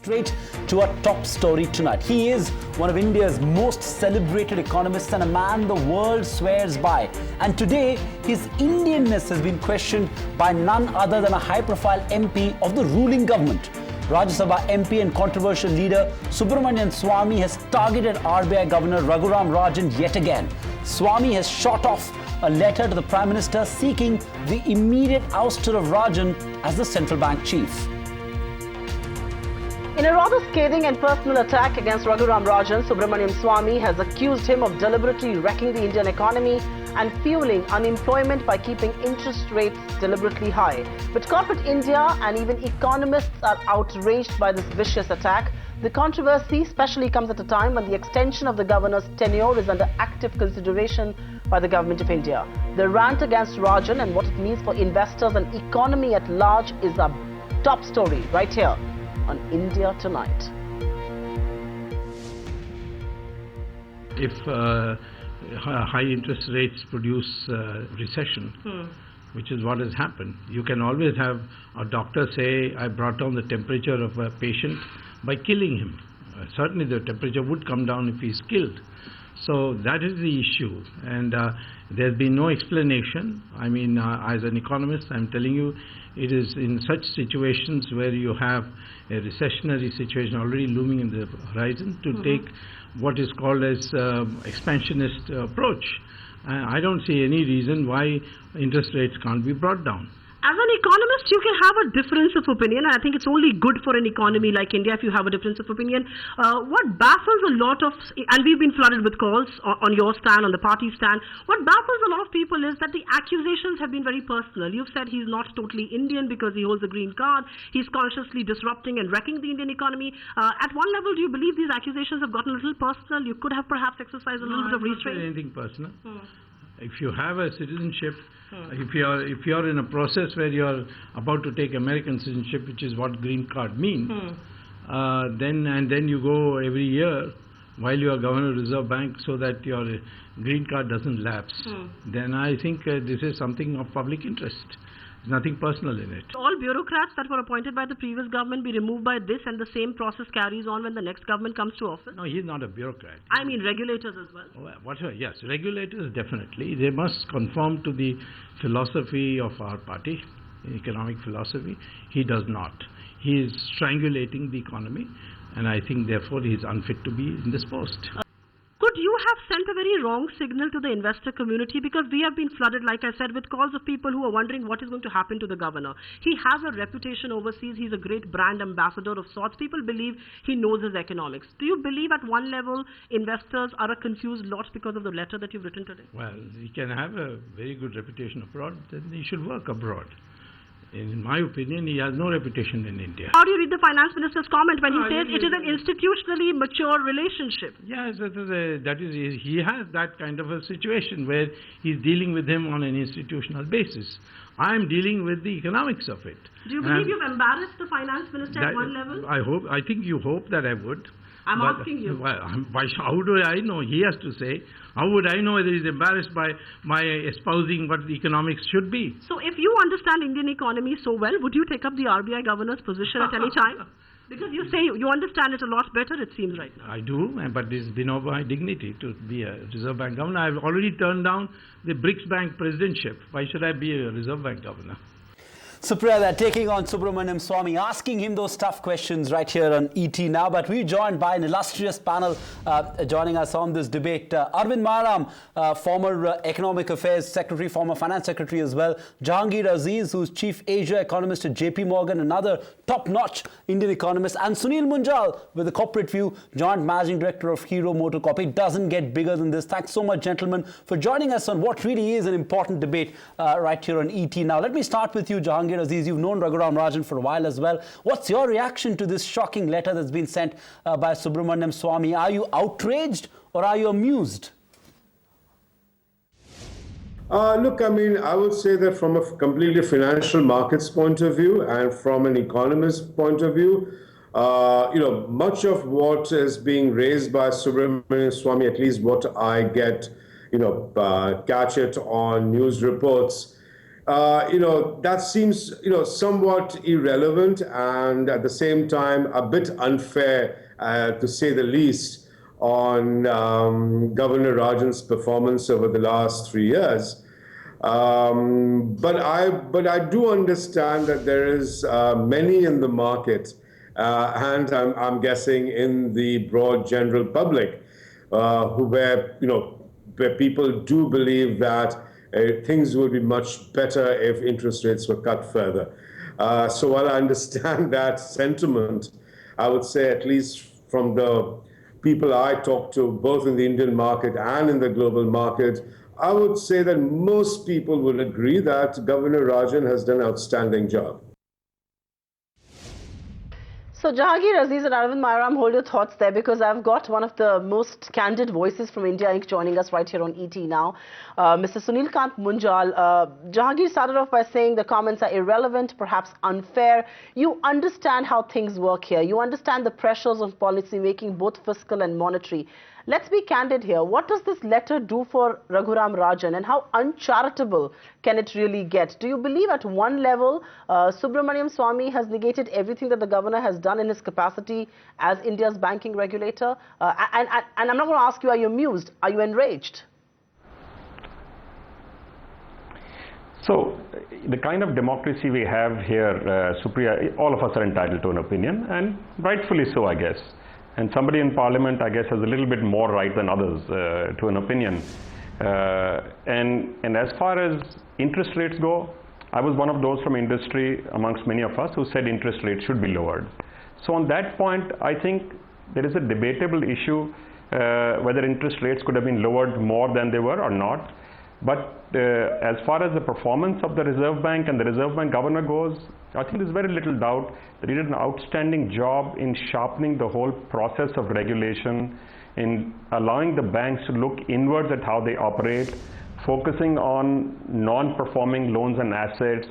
Straight to our top story tonight. He is one of India's most celebrated economists and a man the world swears by. And today, his Indianness has been questioned by none other than a high-profile MP of the ruling government. Rajya Sabha MP and controversial leader Subramanian Swamy has targeted RBI Governor Raghuram Rajan yet again. Swamy has shot off a letter to the Prime Minister seeking the immediate ouster of Rajan as the central bank chief. In a rather scathing and personal attack against Raghuram Rajan, Subramanian Swamy has accused him of deliberately wrecking the Indian economy and fueling unemployment by keeping interest rates deliberately high. But corporate India and even economists are outraged by this vicious attack. The controversy especially comes at a time when the extension of the governor's tenure is under active consideration by the government of India. The rant against Rajan and what it means for investors and economy at large is a top story right here on India Tonight. If high interest rates produce recession, which is what has happened, you can always have a doctor say, I brought down the temperature of a patient by killing him. Certainly the temperature would come down if he's killed. So that is the issue, and there's been no explanation. I mean, as an economist, I'm telling you, it is in such situations where you have a recessionary situation already looming in the horizon to take what is called as expansionist approach. I don't see any reason why interest rates can't be brought down. As an economist, you can have a difference of opinion. I think it's only good for an economy like India if you have a difference of opinion. What baffles a lot of, and we've been flooded with calls on your stand, on the party stand, what baffles a lot of people is that the accusations have been very personal. You've said he's not totally Indian because he holds a green card. He's consciously disrupting and wrecking the Indian economy. At one level, do you believe these accusations have gotten a little personal? You could have perhaps exercised a little bit of restraint. Anything personal. If you have a citizenship, if you're in a process where you're about to take American citizenship, which is what green card means, then you go every year while you are Governor of Reserve Bank so that your green card doesn't lapse. Then I think this is something of public interest. There's nothing personal in it. All bureaucrats that were appointed by the previous government be removed by this, and the same process carries on when the next government comes to office? No, he's not a bureaucrat. I mean regulators as well. Whatever, yes, regulators definitely. They must conform to the philosophy of our party, economic philosophy. He does not. He is strangulating the economy, and I think therefore he is unfit to be in this post. Could you have sent a very wrong signal to the investor community? Because we have been flooded, like I said, with calls of people who are wondering what is going to happen to the governor. He has a reputation overseas. He's a great brand ambassador of sorts. People believe he knows his economics. Do you believe at one level investors are a confused lot because of the letter that you've written today? Well, he can have a very good reputation abroad, then he should work abroad. In my opinion, he has no reputation in India. How do you read the finance minister's comment when he says it is an institutionally mature relationship? Yes, he has that kind of a situation where he's dealing with him on an institutional basis. I am dealing with the economics of it. Do you believe you've embarrassed the finance minister at one level? I think you hope that I would. I'm asking you. Well, how do I know? He has to say. How would I know whether he's embarrassed by my espousing what the economics should be? So if you understand Indian economy so well, would you take up the RBI governor's position at any time? Because you say you understand it a lot better, it seems right now. I do, but it's been over my dignity to be a Reserve Bank governor. I've already turned down the BRICS Bank presidentship. Why should I be a Reserve Bank governor? Supriya, they're taking on Subramanian Swamy, asking him those tough questions right here on ET now. But we're joined by an illustrious panel joining us on this debate. Arvind Mayaram, former Economic Affairs Secretary, former Finance Secretary as well. Jahangir Aziz, who's Chief Asia Economist at JPMorgan, another top-notch Indian economist. And Sunil Munjal, with a corporate view, Joint Managing Director of Hero MotoCorp. It doesn't get bigger than this. Thanks so much, gentlemen, for joining us on what really is an important debate right here on ET now. Let me start with you, Jahangir Aziz. You've known Raghuram Rajan for a while as well. What's your reaction to this shocking letter that's been sent by Subramanian Swamy? Are you outraged or are you amused? Look, I mean, I would say that from a completely financial markets point of view and from an economist's point of view, much of what is being raised by Subramanian Swamy, at least what I get, catch it on news reports, that seems, somewhat irrelevant and at the same time a bit unfair, to say the least, on Governor Rajan's performance over the last 3 years. But I do understand that there is many in the market, and I'm guessing in the broad general public, where people do believe that things would be much better if interest rates were cut further. So while I understand that sentiment, I would say, at least from the people I talk to, both in the Indian market and in the global market, I would say that most people will agree that Governor Rajan has done an outstanding job. So Jahangir Aziz and Arvind Mayaram, hold your thoughts there, because I've got one of the most candid voices from India Inc. joining us right here on ET now, Mr. Sunil Munjal. Jahangir started off by saying the comments are irrelevant, perhaps unfair. You understand how things work here. You understand the pressures of policy making, both fiscal and monetary. Let's be candid here. What does this letter do for Raghuram Rajan, and how uncharitable can it really get? Do you believe at one level Subramanian Swamy has negated everything that the governor has done in his capacity as India's banking regulator? And I'm not going to ask you, are you amused? Are you enraged? So, the kind of democracy we have here, Supriya, all of us are entitled to an opinion, and rightfully so, I guess. And somebody in Parliament, I guess, has a little bit more right than others to an opinion. And as far as interest rates go, I was one of those from industry, amongst many of us, who said interest rates should be lowered. So on that point, I think there is a debatable issue whether interest rates could have been lowered more than they were or not. But as far as the performance of the Reserve Bank and the Reserve Bank governor goes, I think there's very little doubt that he did an outstanding job in sharpening the whole process of regulation, in allowing the banks to look inwards at how they operate, focusing on non-performing loans and assets,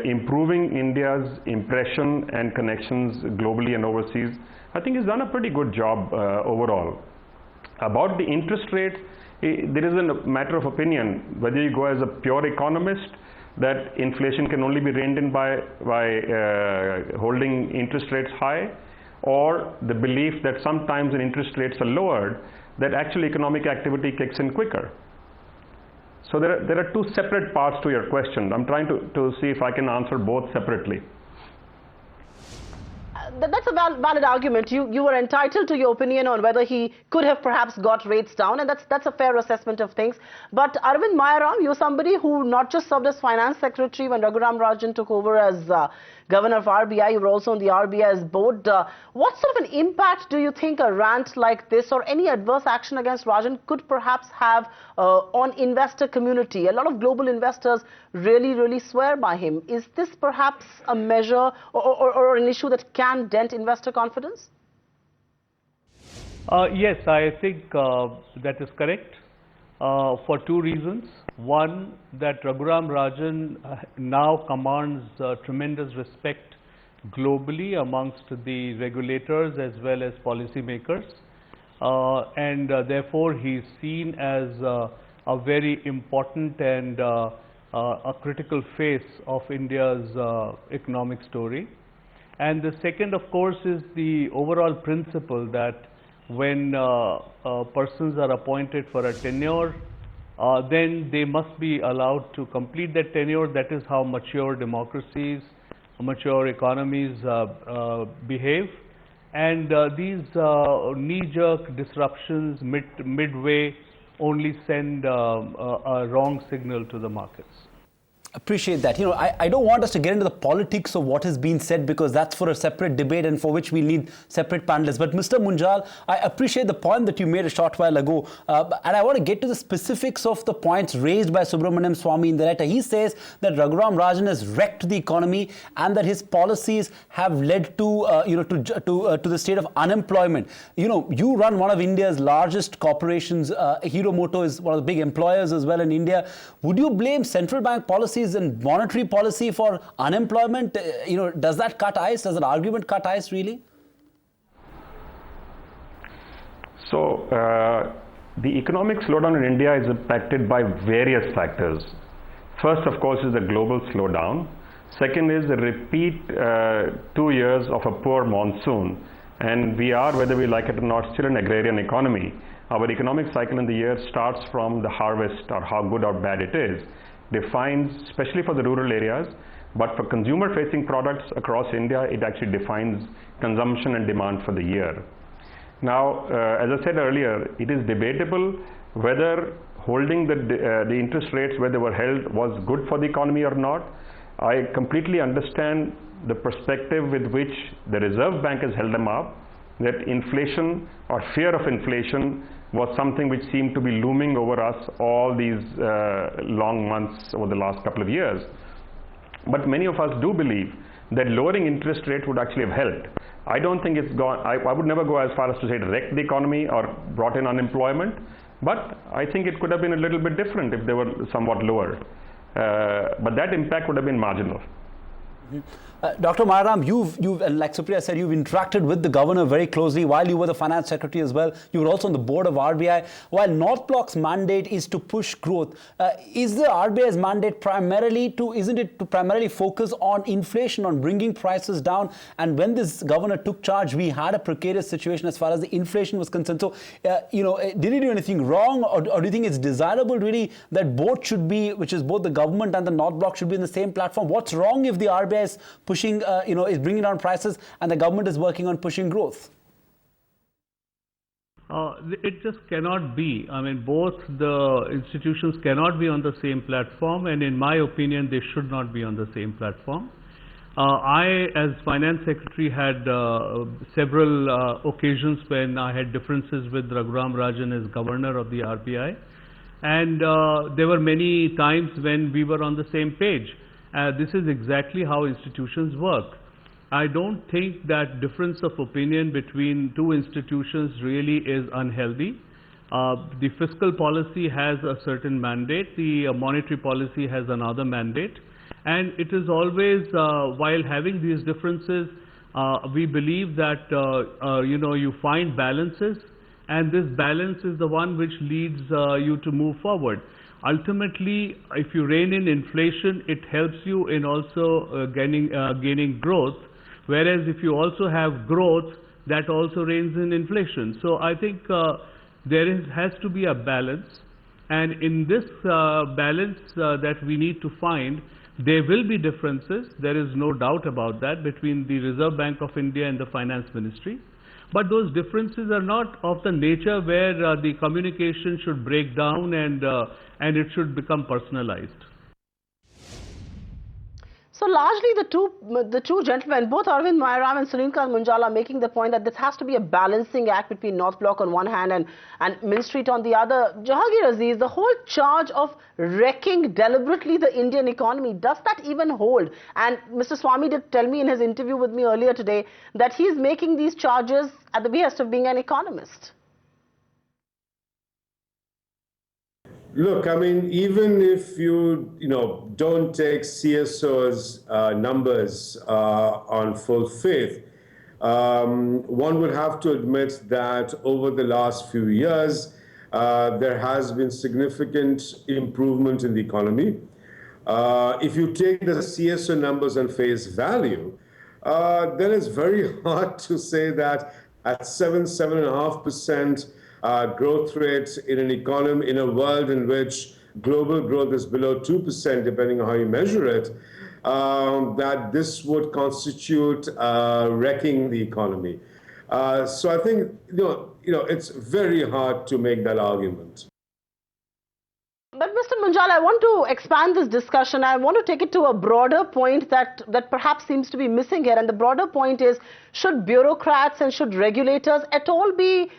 improving India's impression and connections globally and overseas. I think he's done a pretty good job overall. About the interest rate, there is a matter of opinion, whether you go as a pure economist, that inflation can only be reined in by holding interest rates high, or the belief that sometimes when interest rates are lowered, that actually economic activity kicks in quicker. So there are two separate parts to your question. I'm trying to see if I can answer both separately. That's a valid argument. You were entitled to your opinion on whether he could have perhaps got rates down, and that's a fair assessment of things. But Arvind Mayaram, you're somebody who not just served as finance secretary when Raghuram Rajan took over as governor of RBI, you were also on the RBI's board. What sort of an impact do you think a rant like this or any adverse action against Rajan could perhaps have on investor community? A lot of global investors really swear by him. Is this perhaps a measure or an issue that can dent investor confidence? Yes, I think that is correct for two reasons. One, that Raghuram Rajan now commands tremendous respect globally amongst the regulators as well as policymakers, and therefore he is seen as a very important and a critical face of India's economic story. And the second, of course, is the overall principle that when persons are appointed for a tenure, then they must be allowed to complete that tenure. That is how mature democracies, mature economies behave. And these knee-jerk disruptions midway only send a wrong signal to the markets. Appreciate that. I don't want us to get into the politics of what has been said, because that's for a separate debate and for which we need separate panelists. But Mr. Munjal, I appreciate the point that you made a short while ago. And I want to get to the specifics of the points raised by Subramanian Swamy in the letter. He says that Raghuram Rajan has wrecked the economy and that his policies have led to, to the state of unemployment. You run one of India's largest corporations. Hero Moto is one of the big employers as well in India. Would you blame central bank policies and monetary policy for unemployment? Does that cut ice? Does that argument cut ice, really? So, the economic slowdown in India is impacted by various factors. First, of course, is the global slowdown. Second is the repeat 2 years of a poor monsoon. And we are, whether we like it or not, still an agrarian economy. Our economic cycle in the year starts from the harvest, or how good or bad it is, defines, especially for the rural areas, but for consumer-facing products across India, it actually defines consumption and demand for the year. Now, as I said earlier, it is debatable whether holding the interest rates where they were held was good for the economy or not. I completely understand the perspective with which the Reserve Bank has held them up, that inflation or fear of inflation was something which seemed to be looming over us all these long months over the last couple of years. But many of us do believe that lowering interest rates would actually have helped. I don't think it's gone, I would never go as far as to say it wrecked the economy or brought in unemployment, but I think it could have been a little bit different if they were somewhat lower. But that impact would have been marginal. Dr. Mayaram, you've, like Supriya said, you've interacted with the governor very closely while you were the finance secretary as well. You were also on the board of RBI. While North Block's mandate is to push growth, is the RBI's mandate primarily to primarily focus on inflation, on bringing prices down? And when this governor took charge, we had a precarious situation as far as the inflation was concerned. So, did he do anything wrong, or do you think it's desirable really that both should be, which is both the government and the North Block, should be in the same platform? What's wrong if the RBI is pushing, is bringing down prices and the government is working on pushing growth? It just cannot be. I mean, both the institutions cannot be on the same platform, and in my opinion, they should not be on the same platform. I, as finance secretary, had several occasions when I had differences with Raghuram Rajan as governor of the RBI, and there were many times when we were on the same page. This is exactly how institutions work. I don't think that difference of opinion between two institutions really is unhealthy. The fiscal policy has a certain mandate, the monetary policy has another mandate, and it is always, while having these differences, we believe that you find balances, and this balance is the one which leads you to move forward. Ultimately, if you rein in inflation, it helps you in also gaining growth, whereas if you also have growth, that also reins in inflation. So I think has to be a balance, and in this balance that we need to find, there will be differences, there is no doubt about that, between the Reserve Bank of India and the Finance Ministry. But those differences are not of the nature where the communication should break down and it should become personalized. So largely the two gentlemen, both Arvind Mayaram and Sunil Munjal, are making the point that this has to be a balancing act between North Block on one hand and Mill Street on the other. Jahangir Aziz, the whole charge of wrecking deliberately the Indian economy, does that even hold? And Mr. Swamy did tell me in his interview with me earlier today that he's making these charges at the behest of being an economist. Look, I mean, even if you don't take CSO's numbers on full faith, one would have to admit that over the last few years, there has been significant improvement in the economy. If you take the CSO numbers on face value, then it's very hard to say that at 7.5% growth rate in an economy, in a world in which global growth is below 2%, depending on how you measure it, that this would constitute wrecking the economy. So I think it's very hard to make that argument. But Mr. Munjal, I want to expand this discussion. I want to take it to a broader point that perhaps seems to be missing here. And the broader point is, should bureaucrats and should regulators at all be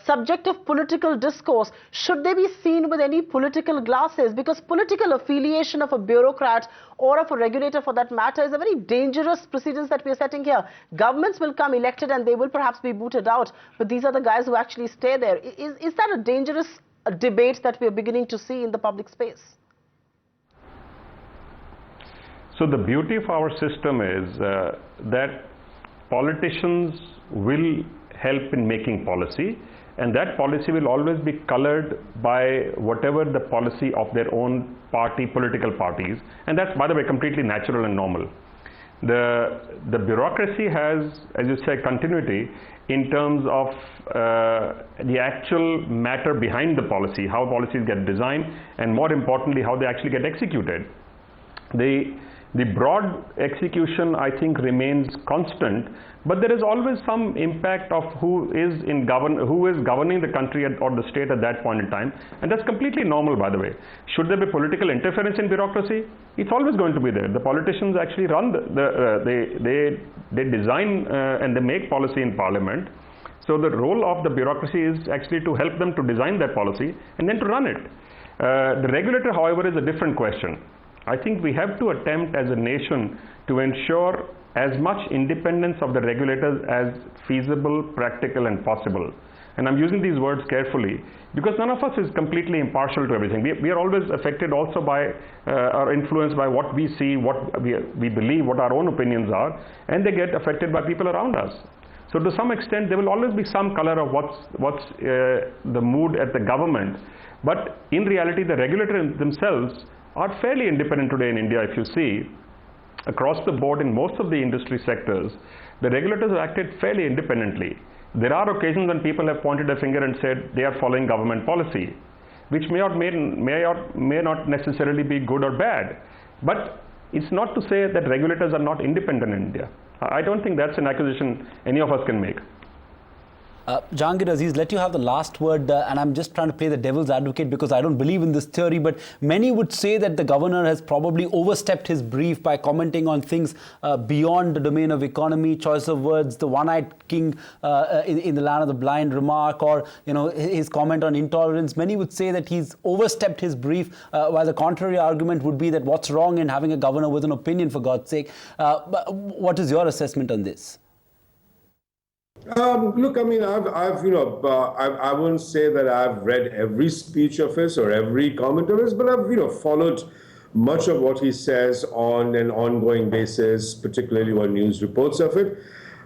subject of political discourse? Should they be seen with any political glasses? Because political affiliation of a bureaucrat or of a regulator for that matter is a very dangerous precedence that we are setting here. Governments will come elected and they will perhaps be booted out, but these are the guys who actually stay there. Is that a dangerous debate that we are beginning to see in the public space? So the beauty of our system is that politicians will help in making policy, and that policy will always be colored by whatever the policy of their own party, political parties, and that's, by the way, completely natural and normal. The bureaucracy has, as you say, continuity in terms of the actual matter behind the policy, how policies get designed, and more importantly, how they actually get executed. The broad execution, I think, remains constant, but there is always some impact of who is governing the country or the state at that point in time, and that's completely normal, by the way. Should there be political interference in bureaucracy? It's always going to be there. The politicians actually run they design and they make policy in Parliament. So the role of the bureaucracy is actually to help them to design that policy and then to run it. The regulator, however, is a different question. I think we have to attempt as a nation to ensure as much independence of the regulators as feasible, practical, and possible. And I'm using these words carefully because none of us is completely impartial to everything. We are always affected also by or influenced by what we see, what we believe, what our own opinions are, and they get affected by people around us. So to some extent, there will always be some color of what's the mood at the government. But in reality, the regulators themselves are fairly independent today in India. If you see, across the board in most of the industry sectors, the regulators have acted fairly independently. There are occasions when people have pointed a finger and said they are following government policy, which may or may not necessarily be good or bad. But it's not to say that regulators are not independent in India. I don't think that's an accusation any of us can make. Jahangir Aziz, let you have the last word, and I'm just trying to play the devil's advocate because I don't believe in this theory, but many would say that the governor has probably overstepped his brief by commenting on things beyond the domain of economy, choice of words, the one-eyed king in the land of the blind remark, or his comment on intolerance. Many would say that he's overstepped his brief, while the contrary argument would be that what's wrong in having a governor with an opinion, for God's sake. But what is your assessment on this? Look, I mean, I wouldn't say that I've read every speech of his or every comment of his, but I've, followed much of what he says on an ongoing basis, particularly on news reports of it.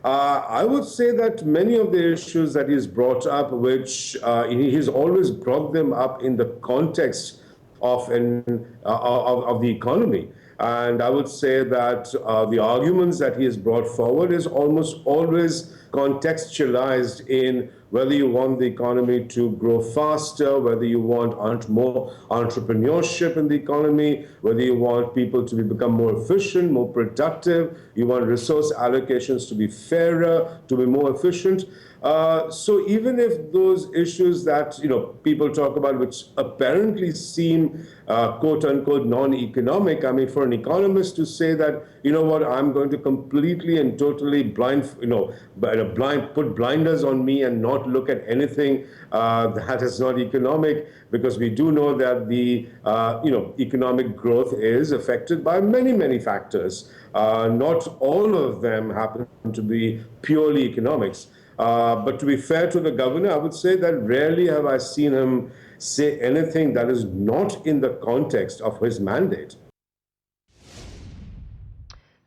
I would say that many of the issues that he's brought up, which he's always brought them up in the context of the economy. And I would say that the arguments that he has brought forward is almost always contextualized in whether you want the economy to grow faster, whether you want more entrepreneurship in the economy, whether you want people to become more efficient, more productive, you want resource allocations to be fairer, to be more efficient. So even if those issues that people talk about, which apparently seem quote unquote non-economic, I mean, for an economist to say that, I'm going to completely and totally put blinders on me and not look at anything that is not economic, because we do know that the economic growth is affected by many, many factors. Not all of them happen to be purely economics. But to be fair to the governor, I would say that rarely have I seen him say anything that is not in the context of his mandate.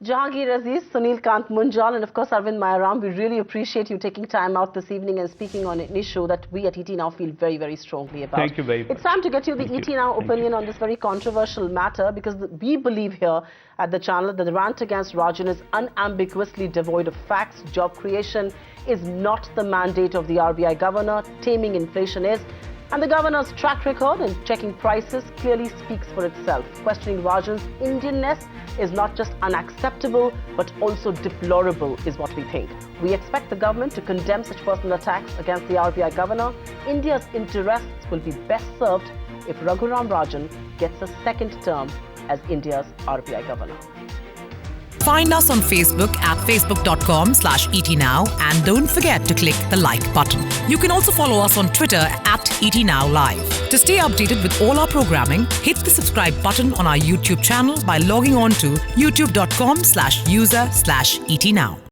Jahangir Aziz, Sunil Munjal, and of course Arvind Mayaram, we really appreciate you taking time out this evening and speaking on an issue that we at ET Now feel very, very strongly about. Thank you very much. It's time to get you the ET Now opinion on this very controversial matter, because we believe here at the channel that the rant against Rajan is unambiguously devoid of facts. Job creation is not the mandate of the RBI governor. Taming inflation is. And the governor's track record in checking prices clearly speaks for itself. Questioning Rajan's Indianness is not just unacceptable, but also deplorable, is what we think. We expect the government to condemn such personal attacks against the RBI governor. India's interests will be best served if Raghuram Rajan gets a second term as India's RBI governor. Find us on Facebook at facebook.com/ETNow, and don't forget to click the like button. You can also follow us on Twitter at ETNowLive. To stay updated with all our programming, hit the subscribe button on our YouTube channel by logging on to youtube.com/user/ETNow.